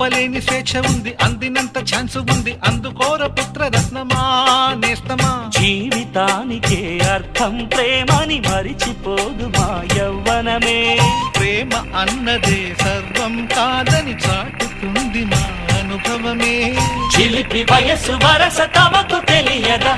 ఆపలేని స్వేచ్ఛ ఉంది, అందినంత ఛాన్స్ ఉంది, అందుకోర పుత్ర రత్నమా నేస్తమా. జీవితానికే అర్థం ప్రేమని మరిచిపోదు మా యవ్వనమే. ప్రేమ అన్నదే సర్వం కాదని చాటుతుంది మా అనుభవమే. చిలిపి వయసు వరస తమకు తెలియదా.